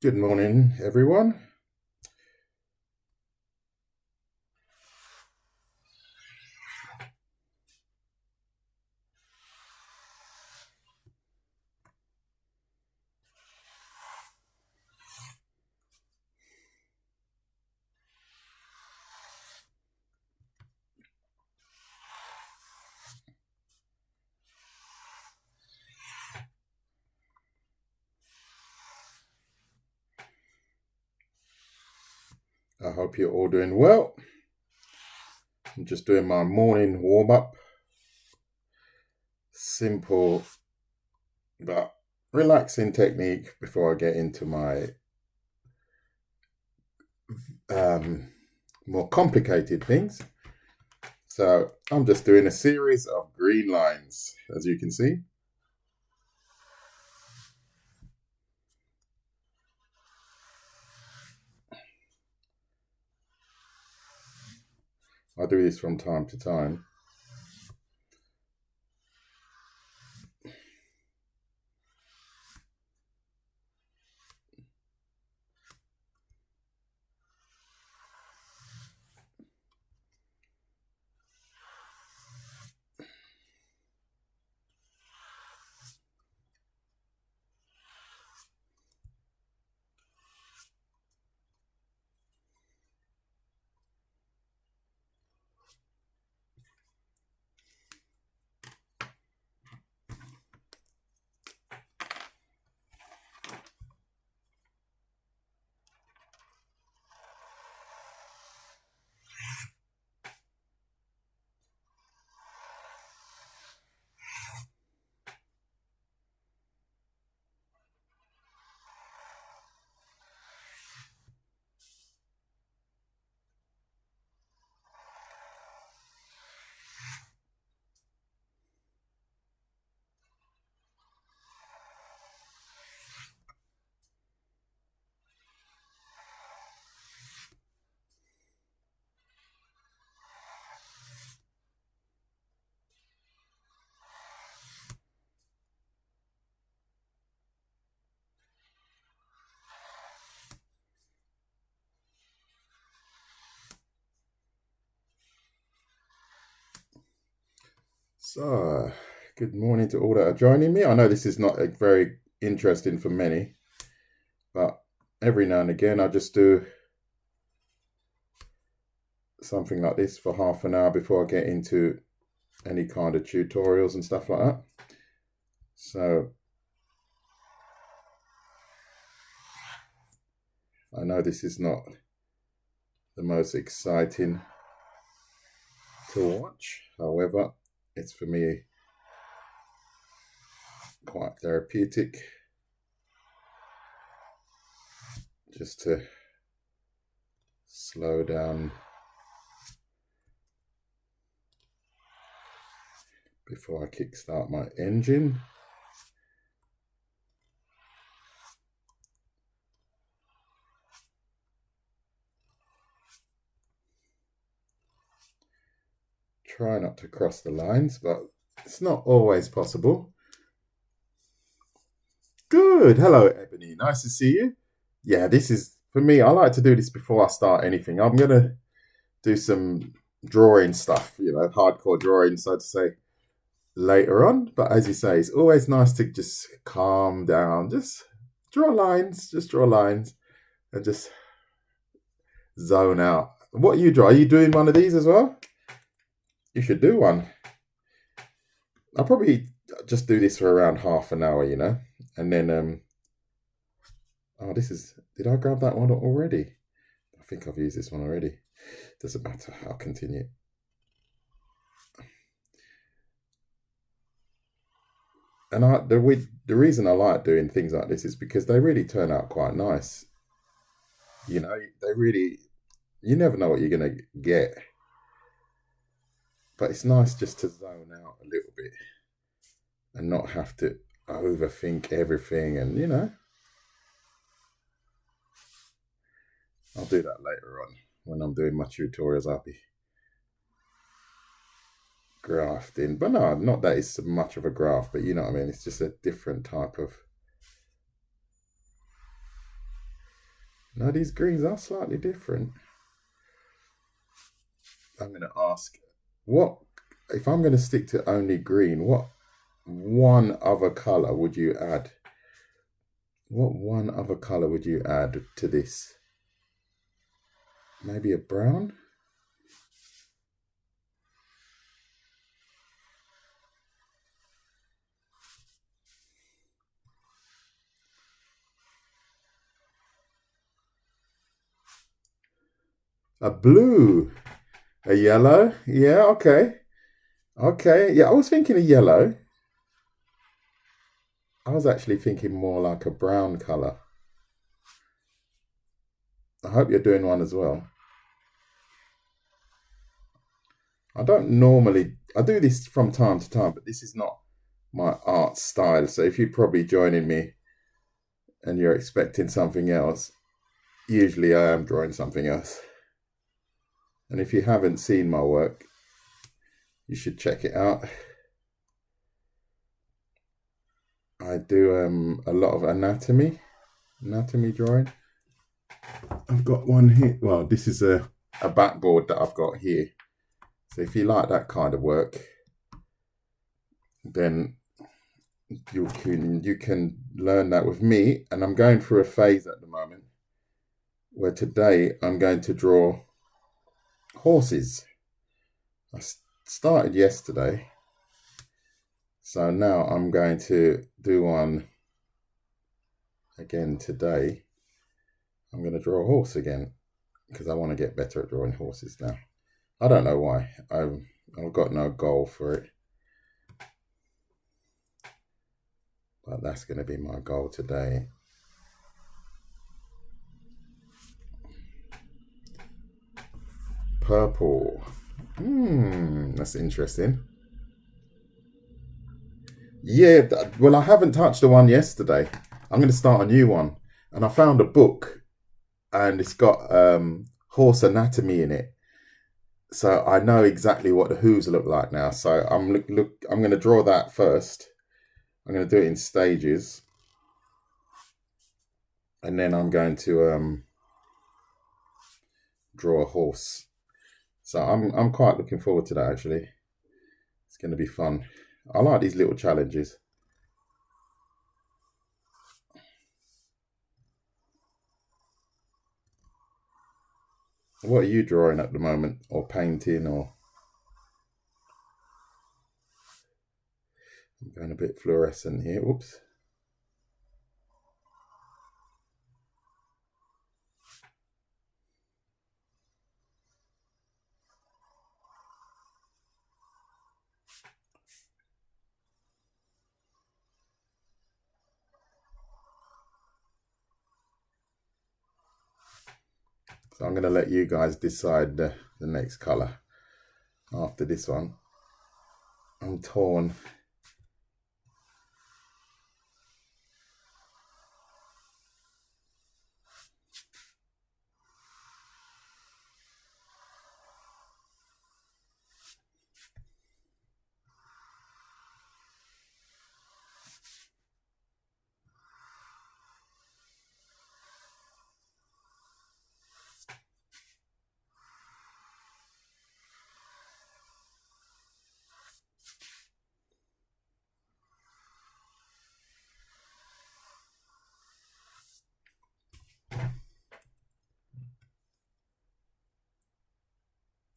Good morning, everyone. I hope you're all doing well. I'm just doing my morning warm up. Simple but relaxing technique before I get into my more complicated things. So I'm just doing a series of green lines, as you can see. I do this from time to time. So, good morning to all that are joining me. I know this is not very interesting for many, but every now and again I just do something like this for half an hour before I get into any kind of tutorials and stuff like that. So I know this is not the most exciting to watch. However, it's for me quite therapeutic just to slow down before I kickstart my engine. Try not to cross the lines, but it's not always possible. Good. Hello, Ebony. Nice to see you. Yeah, this is, for me, I like to do this before I start anything. I'm going to do some drawing stuff, hardcore drawing, so to say, later on. But as you say, it's always nice to just calm down, just draw lines, and just zone out. What you draw? Are you doing one of these as well? You should do one. I'll probably just do this for around half an hour, and then did I grab that one already? I think I've used this one already. Doesn't matter. I'll continue. And the reason I like doing things like this is because they really turn out quite nice. They really, you never know what you're going to get. But it's nice just to zone out a little bit and not have to overthink everything. And, I'll do that later on when I'm doing my tutorials. I'll be grafting. But no, not that it's much of a graft, but you know what I mean? It's just a different type of Now these greens are slightly different. I'm going to ask, what if I'm going to stick to only green? What one other color would you add? What one other color would you add to this? Maybe a brown? A blue? A yellow? Yeah, okay. Okay, yeah, I was thinking a yellow. I was actually thinking more like a brown color. I hope you're doing one as well. I don't normally, I do this from time to time, but this is not my art style. So if you're probably joining me and you're expecting something else, usually I am drawing something else. And if you haven't seen my work, you should check it out. I do a lot of anatomy drawing. I've got one here. Well, this is a backboard that I've got here. So if you like that kind of work, then you can learn that with me. And I'm going through a phase at the moment where today I'm going to draw horses. I started yesterday, so now I'm going to do one again today. I'm going to draw a horse again because I want to get better at drawing horses now. I don't know why. I've got no goal for it, but that's going to be my goal today. Purple. That's interesting. Yeah, well, I haven't touched the one yesterday. I'm going to start a new one. And I found a book and it's got horse anatomy in it. So I know exactly what the hooves look like now. So I'm going to draw that first. I'm going to do it in stages. And then I'm going to draw a horse. So I'm quite looking forward to that, actually. It's going to be fun. I like these little challenges. What are you drawing at the moment, or painting, or? I'm going a bit fluorescent here. Oops. So I'm going to let you guys decide the next color after this one. I'm torn.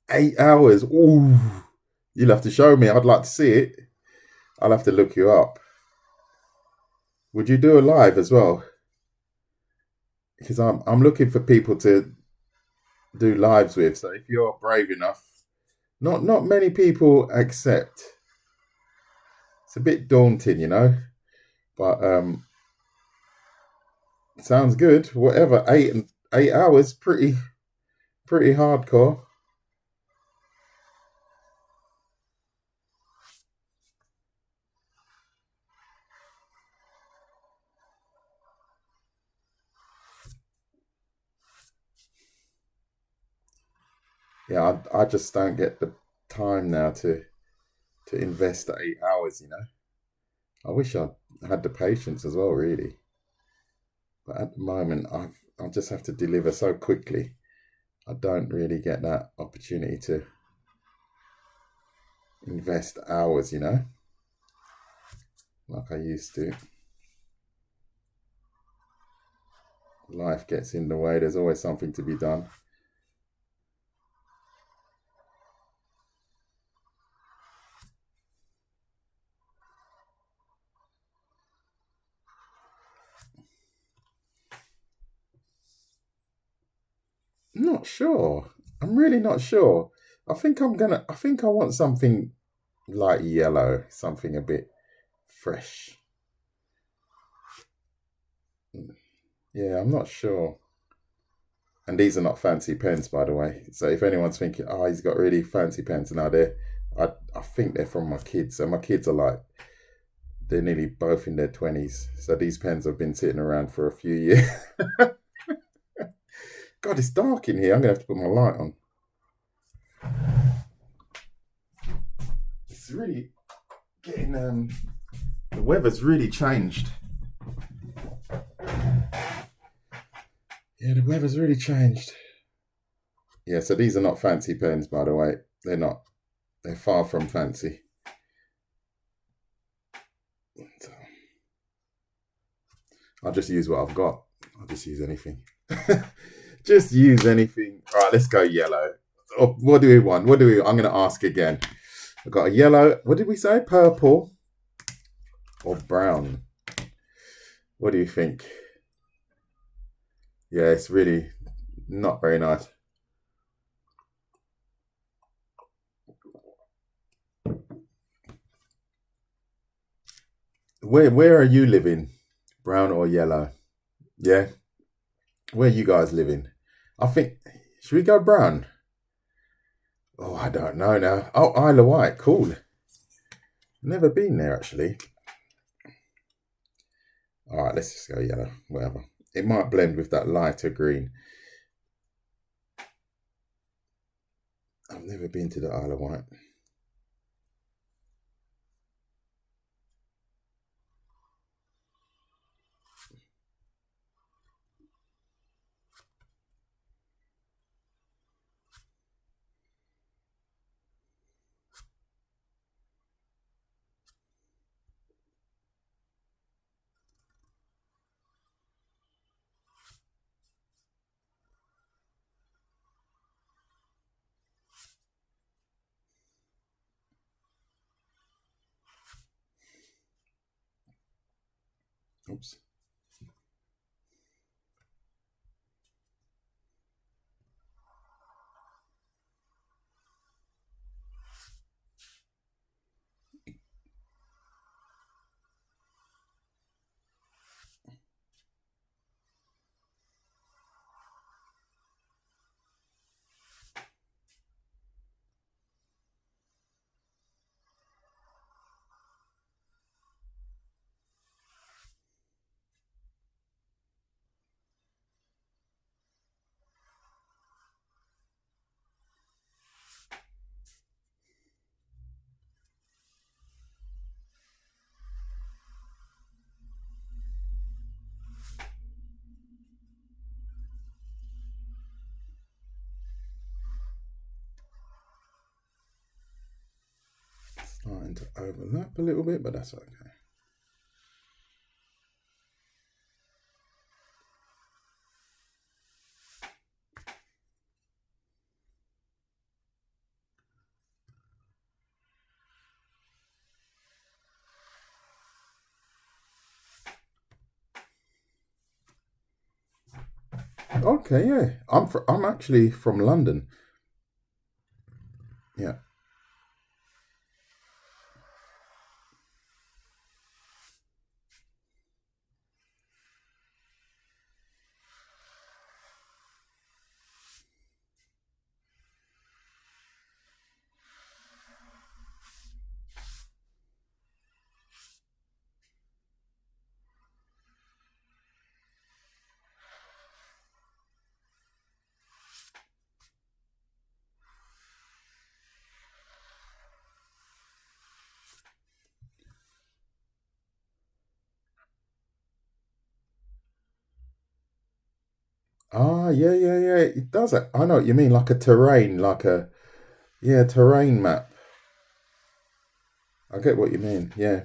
$8. Ooh, you'll have to show me. I'd like to see it. I'll have to look you up. Would you do a live as well? Because I'm looking for people to do lives with. So if you're brave enough, not many people accept. It's a bit daunting, you know, but sounds good. Whatever, 8 hours, pretty hardcore. Yeah, I just don't get the time now to invest 8 hours. You know, I wish I had the patience as well. Really. But at the moment, I just have to deliver so quickly. I don't really get that opportunity to invest hours, like I used to. Life gets in the way. There's always something to be done. Not sure. I'm really not sure. I think I want something light yellow, something a bit fresh. Yeah, I'm not sure. And these are not fancy pens, by the way. So if anyone's thinking, oh, he's got really fancy pens, now I think they're from my kids. So my kids are like, they're nearly both in their 20s. So these pens have been sitting around for a few years. God, it's dark in here. I'm going to have to put my light on. It's really getting, the weather's really changed. Yeah, the weather's really changed. Yeah, so these are not fancy pens, by the way. They're not. They're far from fancy. So I'll just use what I've got. I'll just use anything. Just use anything. All right, let's go yellow. Oh, what do we want? I'm going to ask again. I've got a yellow. What did we say? Purple or brown? What do you think? Yeah, it's really not very nice. Where are you living? Brown or yellow? Yeah. Where are you guys living? I think, should we go brown? Oh, I don't know now. Oh, Isle of Wight. Cool. Never been there, actually. All right, let's just go yellow. Whatever. It might blend with that lighter green. I've never been to the Isle of Wight. Oops. Starting to overlap a little bit, but that's okay. Okay, yeah. I'm actually from London. Yeah. Ah, yeah, yeah, yeah. It does it. I know what you mean, like a terrain, like a yeah, terrain map. I get what you mean. Yeah.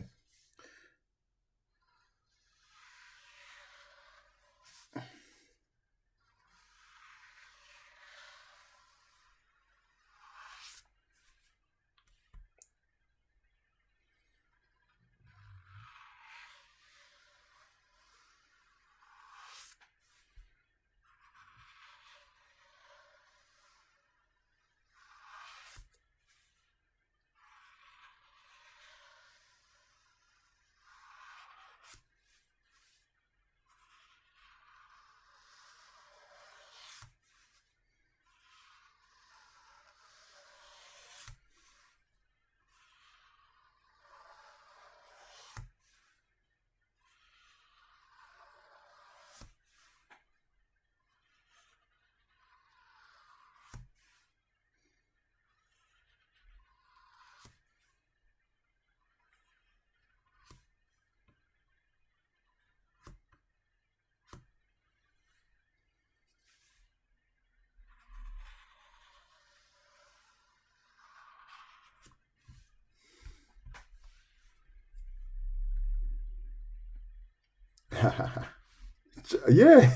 Yeah.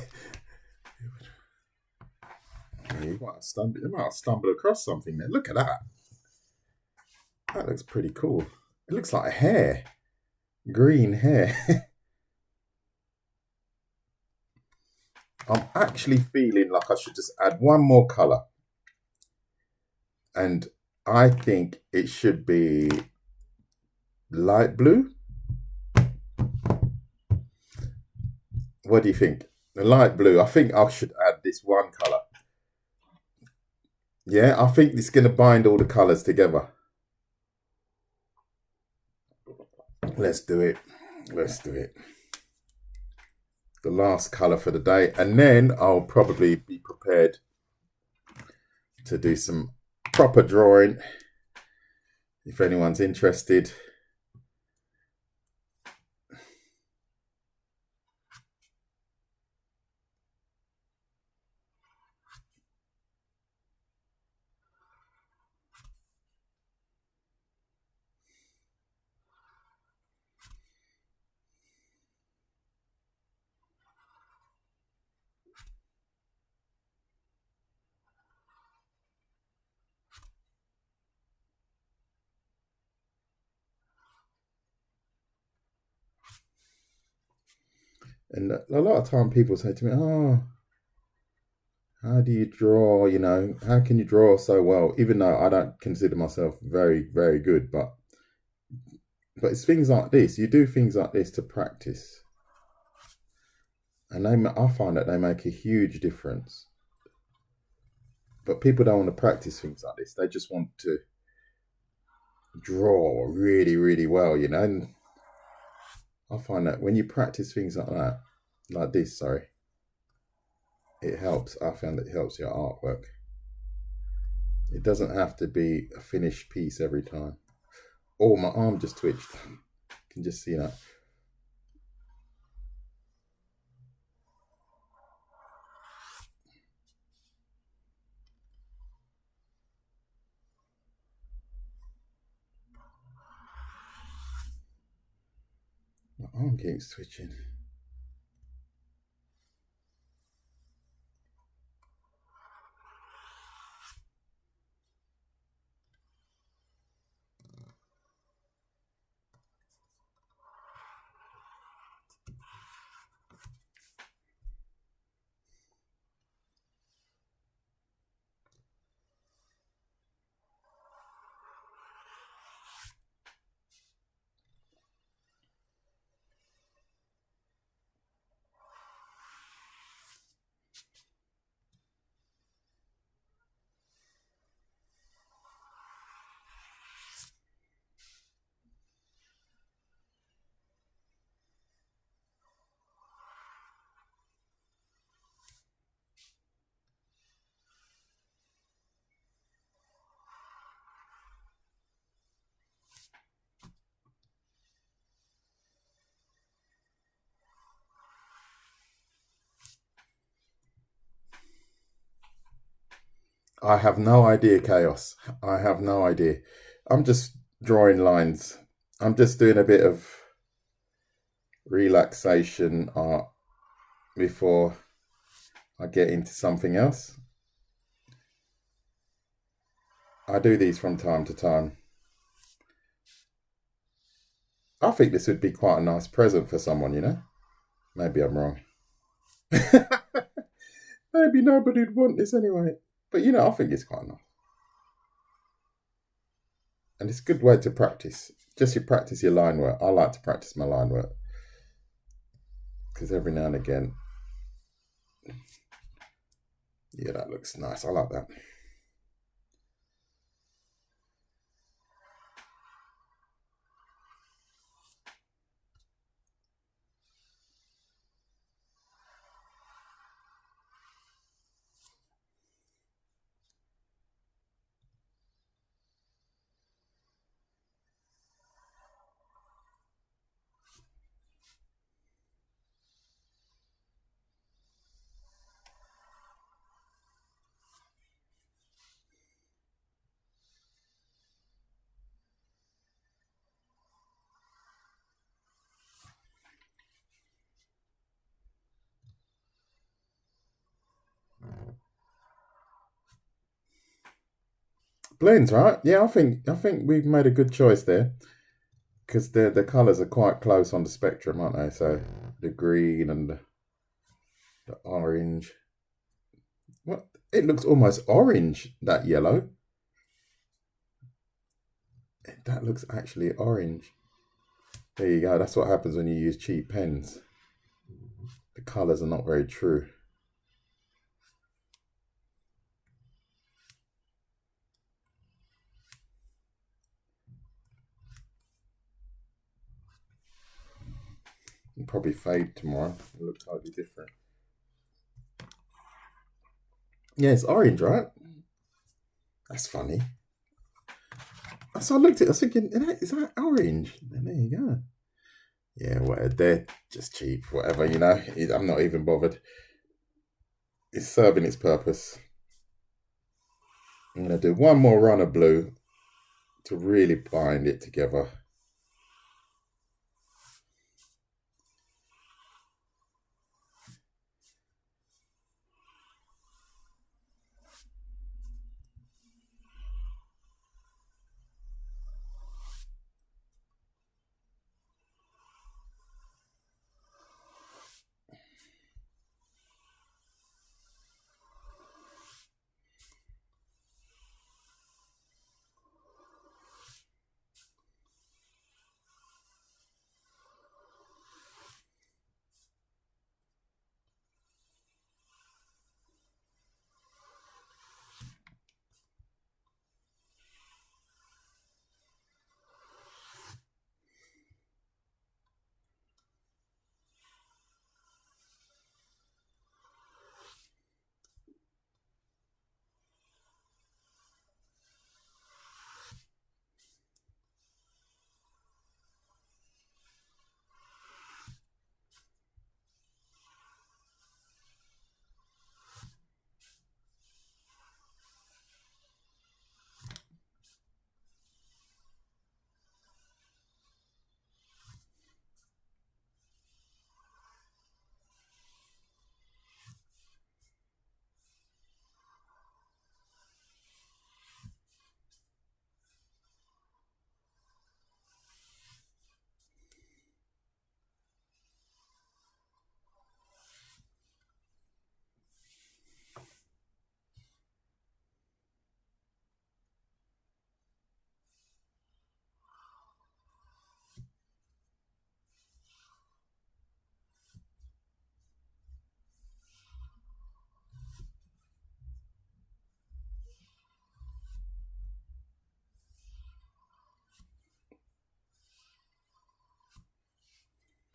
You might have stumbled across something there. Look at that. That looks pretty cool. It looks like hair. Green hair. I'm actually feeling like I should just add one more colour. And I think it should be light blue. What do you think? The light blue. I think I should add this one colour. Yeah, I think it's going to bind all the colours together. Let's do it. Let's do it. The last colour for the day. And then I'll probably be prepared to do some proper drawing if anyone's interested. And a lot of time people say to me, oh, how do you draw? You know, how can you draw so well? Even though I don't consider myself very, very good, but it's things like this. You do things like this to practice, and I find that they make a huge difference. But people don't want to practice things like this. They just want to draw really, really well, you know. And I find that when you practice things like that, like this, sorry, it helps. I found that it helps your artwork. It doesn't have to be a finished piece every time. Oh, my arm just twitched. You can just see that. My arm keeps twitching. I have no idea, Chaos. I have no idea. I'm just drawing lines. I'm just doing a bit of relaxation art before I get into something else. I do these from time to time. I think this would be quite a nice present for someone, you know? Maybe I'm wrong. Maybe nobody'd want this anyway. But you know, I think it's quite nice. And it's a good way to practice. Just you practice your line work. I like to practice my line work. Because every now and again, yeah, that looks nice. I like that. Blends, right? Yeah, I think we've made a good choice there because the colours are quite close on the spectrum, aren't they? So the green and the orange. What? It looks almost orange, that yellow. That looks actually orange. There you go. That's what happens when you use cheap pens. The colours are not very true. It'll probably fade tomorrow. It'll look totally different. Yeah, it's orange, right? That's funny. So I looked at it, I was thinking, is that orange? And there you go. Yeah, well, they're just cheap, whatever, you know. I'm not even bothered. It's serving its purpose. I'm going to do one more run of blue to really bind it together.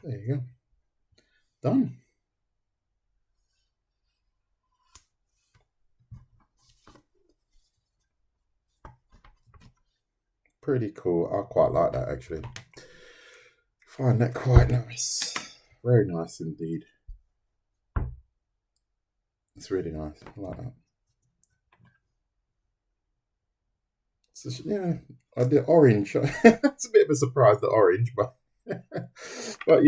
There you go. Done. Pretty cool. I quite like that actually. Find that quite nice. Very nice indeed. It's really nice. I like that. So yeah, I did orange. It's a bit of a surprise, the orange, but but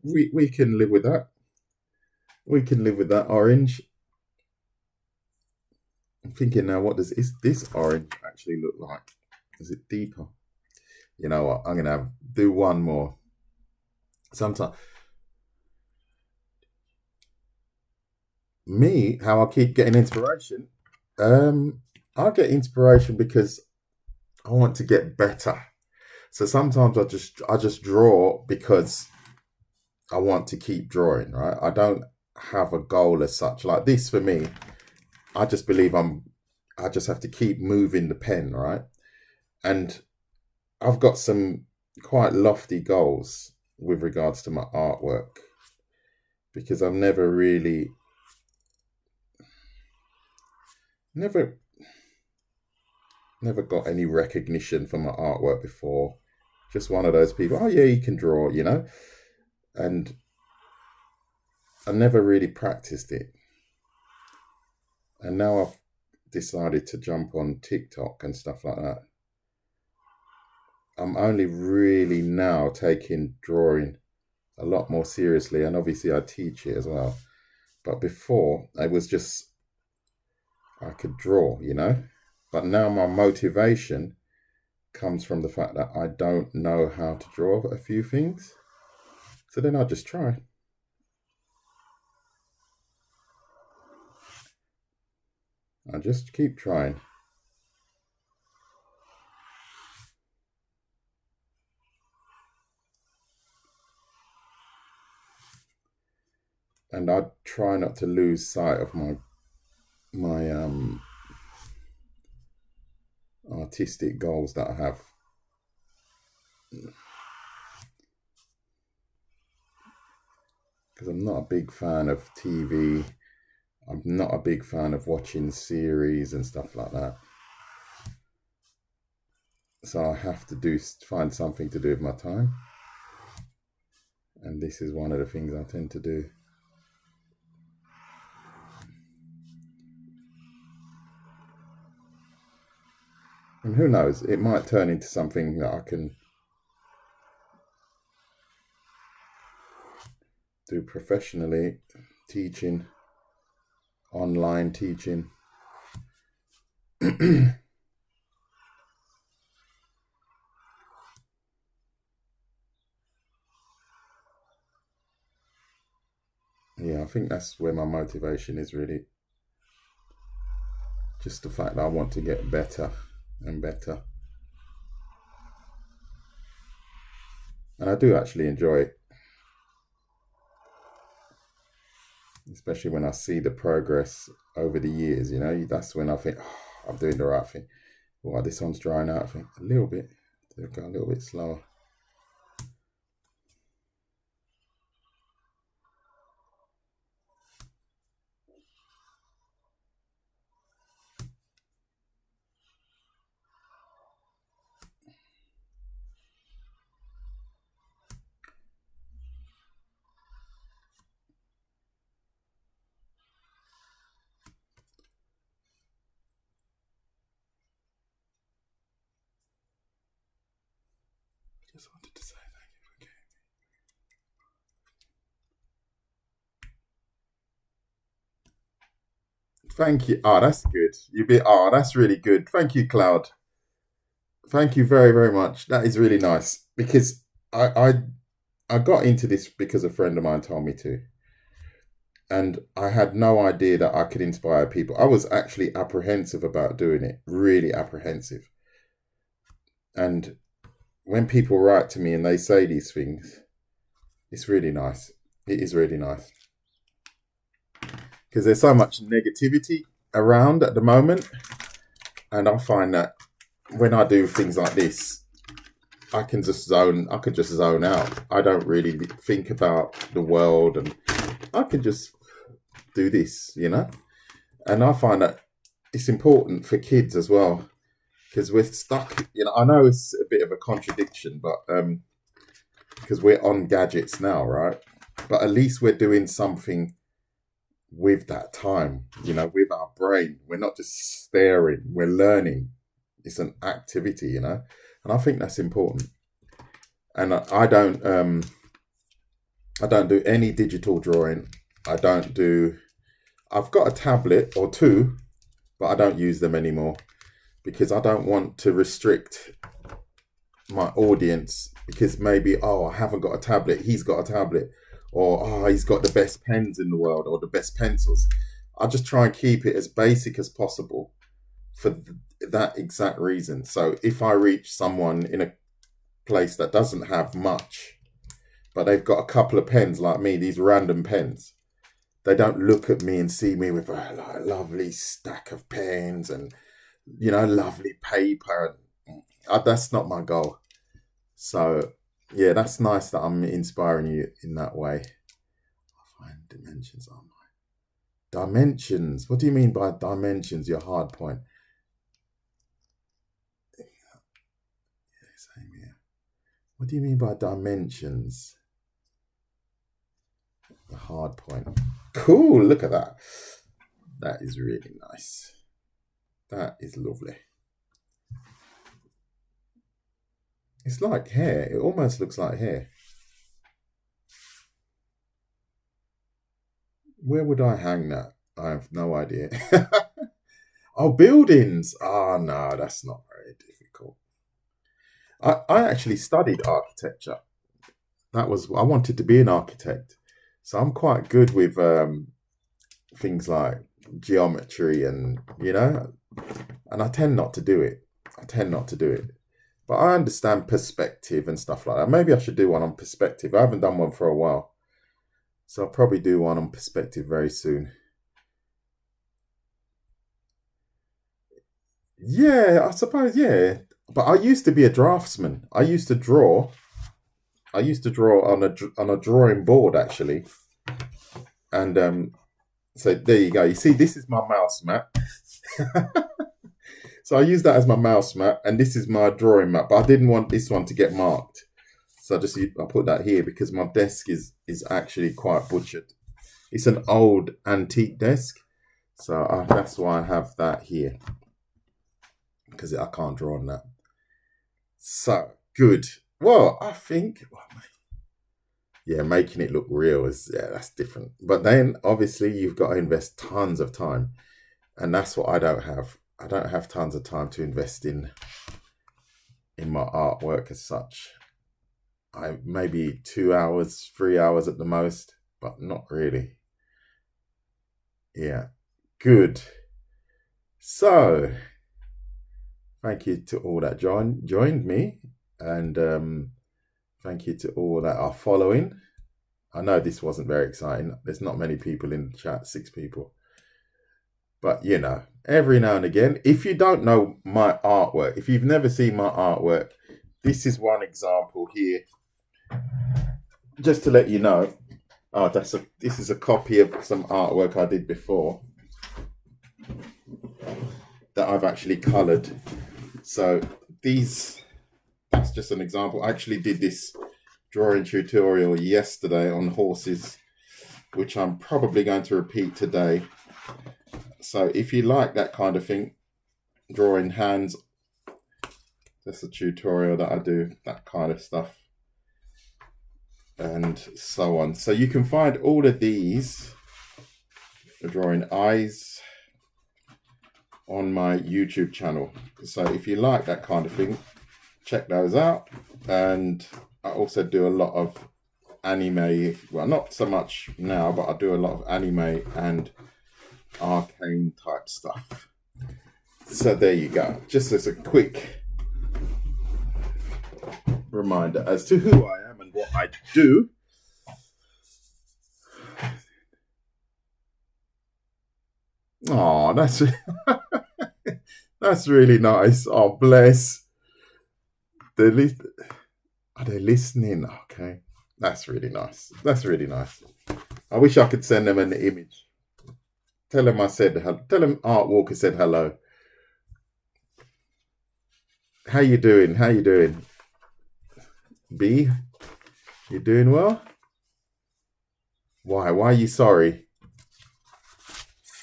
we can live with that. We can live with that orange. I'm thinking now, what does this orange actually look like? Is it deeper? You know what? I'm gonna do one more. Sometimes me, how I keep getting inspiration. Um, I get inspiration because I want to get better. So sometimes I just draw because I want to keep drawing, right? I don't have a goal as such. Like this for me, I just believe I just have to keep moving the pen, right? And I've got some quite lofty goals with regards to my artwork because I've never never got any recognition for my artwork before. Just one of those people, oh yeah, you can draw, and I never really practiced it. And now I've decided to jump on TikTok and stuff like that. I'm only really now taking drawing a lot more seriously, and obviously I teach it as well. But before, it was just I could draw. But now my motivation comes from the fact that I don't know how to draw a few things. So then I just try. I just keep trying. And I try not to lose sight of my artistic goals that I have. Because I'm not a big fan of TV. I'm not a big fan of watching series and stuff like that. So I have to find something to do with my time. And this is one of the things I tend to do. And who knows, it might turn into something that I can do professionally, teaching, online teaching. Yeah, I think that's where my motivation is really. Just the fact that I want to get better and better. And I do actually enjoy it. Especially when I see the progress over the years, that's when I think, oh, I'm doing the right thing. Well, this one's drying out, I think, a little bit. Go a little bit slower. Just wanted to say thank you for Thank you. Oh, that's good. That's really good. Thank you, Cloud. Thank you very, very much. That is really nice because I got into this because a friend of mine told me to. And I had no idea that I could inspire people. I was actually apprehensive about doing it, really apprehensive. And when people write to me and they say these things, it's really nice. It is really nice. Because there's so much negativity around at the moment. And I find that when I do things like this, I could just zone out. I don't really think about the world and I can just do this. And I find that it's important for kids as well because we're stuck. I know it's a bit of a contradiction, but because we're on gadgets now, right? But at least we're doing something with that time, with our brain. We're not just staring, we're learning. it's an activity, you know, and I think that's important. And I don't do any digital drawing. I don't do. I've got a tablet or two, but I don't use them anymore because I don't want to restrict my audience because maybe, oh, I haven't got a tablet, he's got a tablet, or oh, he's got the best pens in the world or the best pencils. I just try and keep it as basic as possible for that exact reason. So if I reach someone in a place that doesn't have much, but they've got a couple of pens like me, these random pens, they don't look at me and see me with a lovely stack of pens and, you know, lovely paper. That's not my goal. So, yeah, that's nice that I'm inspiring you in that way. I find dimensions are my dimensions. What do you mean by dimensions? Your hard point. Yeah, same here. What do you mean by dimensions? The hard point. Cool. Look at that. That is really nice. That is lovely. It's like hair. It almost looks like hair. Where would I hang that? I have no idea. Oh, buildings. Oh, no, that's not very difficult. I actually studied architecture. I wanted to be an architect. So I'm quite good with things like geometry and, you know, and I tend not to do it. But I understand perspective and stuff like that. Maybe I should do one on perspective. I haven't done one for a while. So I'll probably do one on perspective very soon. Yeah, I suppose, yeah. But I used to be a draftsman. I used to draw on a drawing board actually. And so there you go. You see, this is my mouse mat. So I use that as my mouse mat, and this is my drawing mat. But I didn't want this one to get marked, so I put that here because my desk is actually quite butchered. It's an old antique desk, so that's why I have that here because I can't draw on that. So good. Well, I think, yeah, making it look real that's different. But then obviously you've got to invest tons of time, and that's what I don't have. I don't have tons of time to invest in my artwork as such. I maybe 2 hours, 3 hours at the most, but not really. Yeah, good. So, thank you to all that joined me, and thank you to all that are following. I know this wasn't very exciting. There's not many people in the chat, 6 people. But, you know, every now and again, if you don't know my artwork, if you've never seen my artwork, this is one example here. Just to let you know, this is a copy of some artwork I did before that I've actually coloured. So that's just an example. I actually did this drawing tutorial yesterday on horses, which I'm probably going to repeat today. So if you like that kind of thing, drawing hands, that's a tutorial that I do, that kind of stuff, and so on. So you can find all of these, drawing eyes, on my YouTube channel. So if you like that kind of thing, check those out. And I also do a lot of anime, well, not so much now, but I do a lot of anime and arcane type stuff. So there you go, just as a quick reminder as to who I am and what I do. Oh, that's really nice. Oh, bless. Are they listening? Okay, that's really nice. I wish I could send them an image. Tell them Art Walker said hello. How you doing? B, you doing well? Why are you sorry?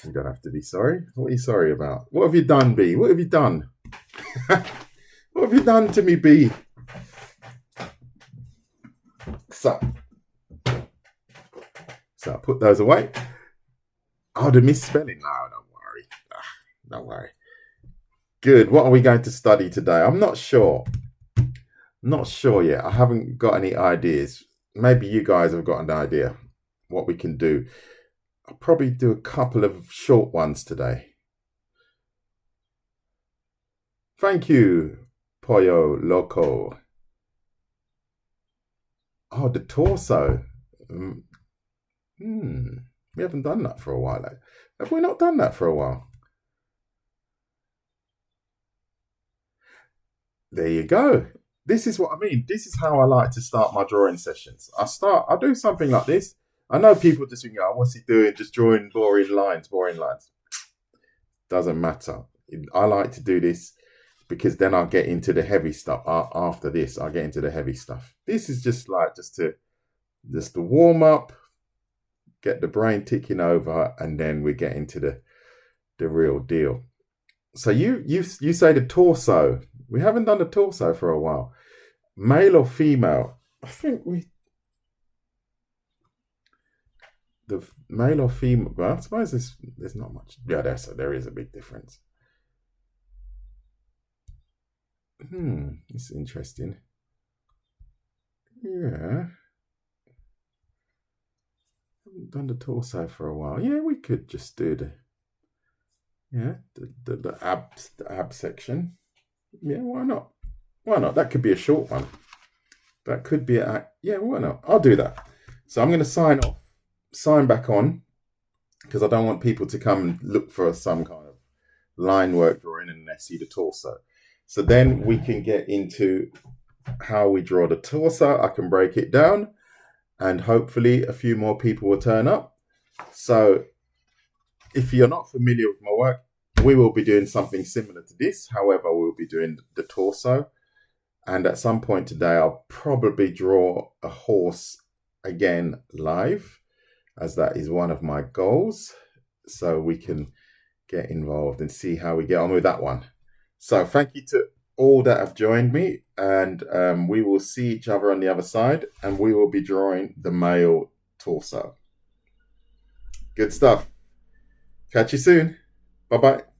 You don't have to be sorry. What are you sorry about? What have you done, B? What have you done? What have you done to me, B? So I put those away. Oh, the misspelling. No, don't worry. Don't worry. Good. What are we going to study today? I'm not sure. Not sure yet. I haven't got any ideas. Maybe you guys have got an idea what we can do. I'll probably do a couple of short ones today. Thank you, Pollo Loco. Oh, the torso. We haven't done that for a while. Have we not done that for a while? There you go. This is what I mean. This is how I like to start my drawing sessions. I do something like this. I know people just think, oh, what's he doing? Just drawing boring lines. Doesn't matter. I like to do this because then I'll get into the heavy stuff. After this, I'll get into the heavy stuff. This is just to warm up, get the brain ticking over, and then we get into the real deal. So you say the torso. We haven't done the torso for a while. Male or female? I think the male or female. Well, I suppose there's not much. Yeah, there is a big difference. It's interesting. Yeah. Haven't done the torso for a while. Yeah, we could just do the ab section. Yeah, why not? Why not? That could be a short one. That could be yeah, why not? I'll do that. So I'm going to sign back on, because I don't want people to come and look for some kind of line work drawing and they see the torso. So then we can get into how we draw the torso. I can break it down and hopefully a few more people will turn up. So if you're not familiar with my work, we will be doing something similar to this. However, we'll be doing the torso. And at some point today, I'll probably draw a horse again live, as that is one of my goals. So we can get involved and see how we get on with that one. So thank you to all that have joined me. And we will see each other on the other side. And we will be drawing the male torso. Good stuff. Catch you soon. Bye-bye.